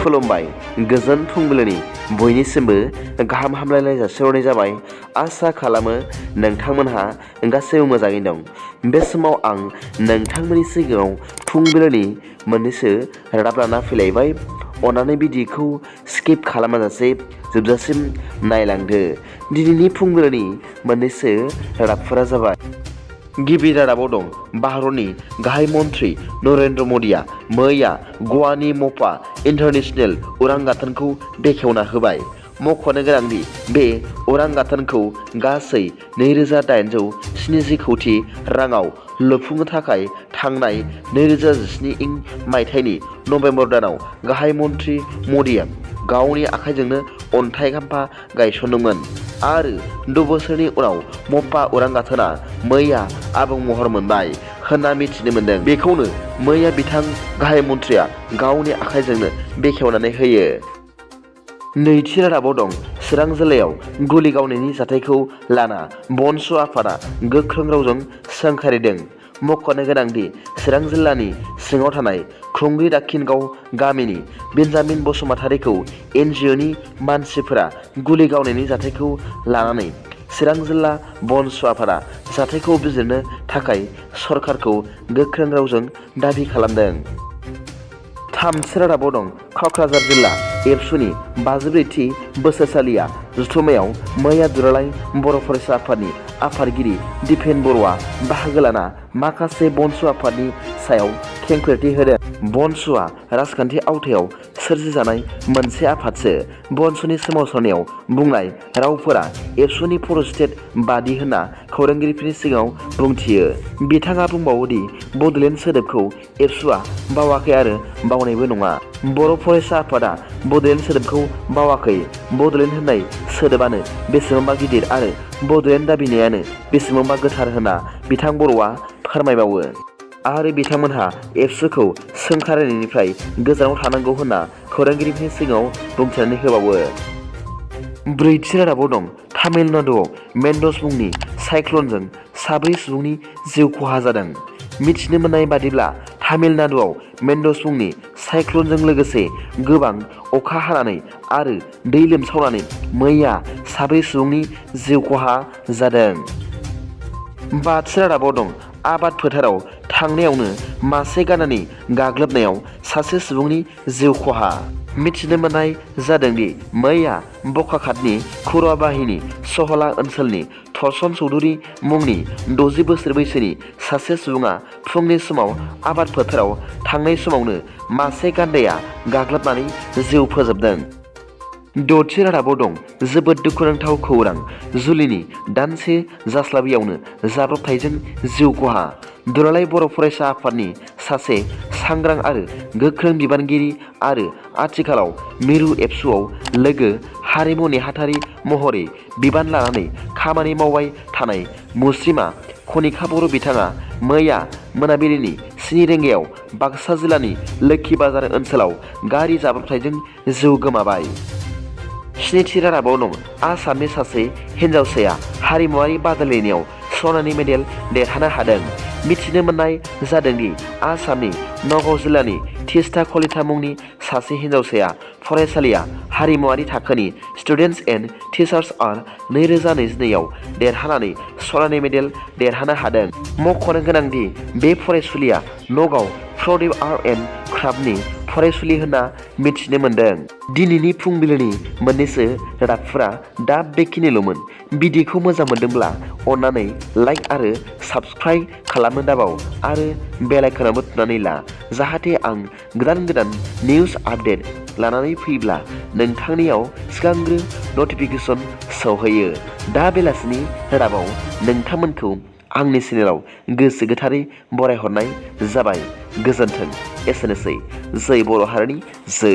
खुलुमबाय गोजोन फुंबिलिनि बयनिसिमबो गाहाम हामलायनाय जासिहरनाय जाबाय। आसा खालामो नोंथांमोनहा गासैबो मोजाङैनो दं। बे समाव आं नोंथांमोननि सिगाङाव फुंबिलिनि मोननैसो रादाब लाना फैलायबाय। अन्नानै भिडिअखौ स्किप खालामाजासे जोबजासिम नायलांदो। दिनैनि फुंबिलिनि मोननैसो रादाबफोरा जाबाय। गिबि रादाबाव दं भारतनि गाहाय मन्त्रि नरेन्द्र मदिया मैया गवानि म'पा इन्टारनेशनेल उरां गाथोनखौ बेखेवना होबाय। मख'नो गोनांदि बे उरां गाथोनखौ गासै 2870 कौटि राङाव लुफुंनो थाखाय थांनाय 2017 मायथाइनि नभेम्बर दानाव गाहाय मन्त्रि मदिया गावनि आखाइजोंनो अन्थाइ खाम्फा गायसनदोंमोन आरो 2 बोसोरनि उनाव म'पा उरां गाथोना मैया आबुं महर मोनबाय होनना मिथिनो मोन्दों। बेखौनो मैया बिथां गाहाय मन्थ्रिया गावनि आखाइजोंनो बेखेवनानै होयो। नैथि रादाबाव दं चिरां जिल्लायाव गुलि गावनायनि जाथायखौ लाना बनस' आफादा गोख्रों रावजों सोंखारिदों। मख'नो गोनांदि चिरां जिल्लानि सिङाव थानाय खुंग्रि दाखिनगाव गामिनि बेन्जामिन बसुमतारीखौ NGOनि मानसिफोरा गुलि गावनायनि जाथायखौ लानानै चिरां जिल्ला बनस' आफादा जाथायखौ बिजिरनो थाखाय सरकारखौ गोख्रों रावजों दाबि खालामदों। थामथि रादाबाव दं क'क्राझार जिल्ला एबसुनि 54थि बोसोरसालिया जथुम्मायाव मैया दुलाराय बर' फरायसा आफादनि आफादगिरि दिपेन बर'आ बाहागो लाना माखासे बनस' आफादनि सायाव खेंफोरथि होदों। बनस'आ राजखान्थि आवथायाव सोरजिजानाय मोनसे आफादसो। बनस'नि सोमावसारनायाव बुंनाय रावफोरा एबसुनि फरस्टेट बादि होनना खौरांगिरिफोरनि सिगाङाव बुंथियो। बिथाङा बुंबावोदि बड'लेण्ड सोदोबखौ एबसुआ बावाखै आरो बावनायबो नङा। बर' फरायसा आफादा बड'लेण्ड सोदोबखौ बावाखै। बड'लेण्ड होननाय सोदोबानो बेसेबांबा गिदिर आरो बड'लेण्ड दाबिनायानो बेसेबांबा गोथार होनना बिथां बर'आ फोरमायबावो। आरो बिथांमोनहा एबसुखौ सोंखारिनायनिफ्राय गोजानाव थानांगौ होनना खौरांगिरिफोरनि सिगाङाव बुंथिनानै होबावो। ब्रैथि रादाबाव दं तामिलनाडुआव मेन्डस मुंनि साइक्लनजों 4 सुबुंनि जिउ खहा जादों। मिथिनो मोननाय बादिब्ला तामिलनाडुआव मेन्डस मुंनि साइक्लनजों लोगोसे गोबां अखा हानानै आरो दै लोमसावनानै मैया 4 सुबुंनि जिउ खहा जादों। बाथि रादाबाव दं आबाद फोथाराव थांनायावनो मासे गान्दानि गाग्लोबनायाव सासे सुबुंनि जिउ खहा। मिथिनो मोननाय जादोंदि मैया बकाखातनि खुराबाहिनि सहला ओनसोलनि थरसन चौधुरी मुंनि 60 बोसोर बैसोनि सासे सुबुङा फुंनि समाव आबाद फोथाराव थांनाय समावनो मासे गान्दाया गाग्लोबनानै जिउ फोजोबदों। द'थि रादाबाव दं जोबोद दुखुनांथाव खौरां जुलिनि दानसे जास्लाबैयावनो जाब्रबथायजों जिउ खहा। दुलाराय बर' फरायसा आफादनि सासे सांग्रां आरो गोख्रों बिबानगिरि आरो आथिखालाव मिरु एबसुआव लोगो हारिमु नेहाथारि महरै बिबान लानानै खामानि मावबाय थानाय मुस्रिमा कनिका बर' बिथाङा मैया मोनाबिलिनि 7 रिंगायाव बाक्सा जिल्लानि लोखि बाजार ओनसोलाव गारि जाब्रबथायजों जिउ गोमाबाय। स्निथि रादाबाव दं आसामनि सासे हिन्जावसाया हारिमुवारि बादायलायनायाव सनानि मेडेल देरहानो हादों। मिथिनो मोननाय जादोंदि आसामनि नगाव जिल्लानि तिस्ता कलिता मुंनि सासे हिन्जावसाया फरायसालिया हारिमुवारि थाखोनि स्टुडेन्टस एन्ड टिचार्स आर्ट 2022 आव देरहानानै सनानि मेडेल देरहानो हादों। मख'नो गोनांदि बे फरायसुलिया नगाव प्रदीप आर्ट एन्ड क्राफ्टनि फरायसुलि होनना मिथिनो मोन्दों। दिनैनि फुंबिलिनि मोननैसो रादाबफोरा दा बेखिनिल'मोन। भिडिअखौ मोजां मोनदोंब्ला अन्नानै लाइक आरो साबस्क्राइब खालामनो दाबाव आरो बेल आइकनआवबो थुनानै ला जाहाथे आं गोदान निउस आपडेट लानानै फैब्ला नोंथांनियाव सिगांग्रो नटिफिकेसन सौहैयो। दा बेलासिनि रादाबाव नोंथांमोनखौ आंनि चेनेलाव गोसो गोथारै बरायहरनाय जाबाय। गोजोन्थों। एसेनोसै। जै बर' हारिनि जै।